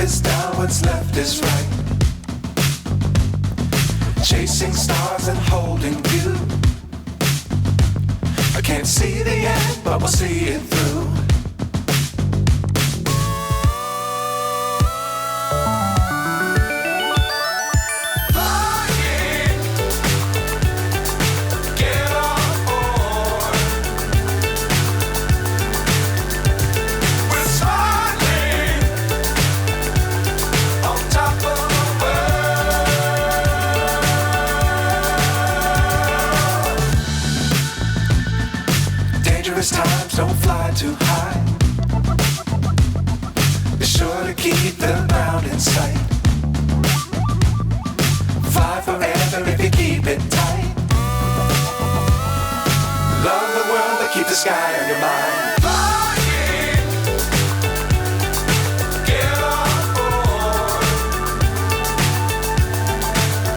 is down, what's left is right. Chasing stars and holding you. I can't see the end, but we'll see it through. Times don't fly too high. Be sure to keep the ground in sight. Fly forever if you keep it tight. Love the world, but keep the sky on your mind.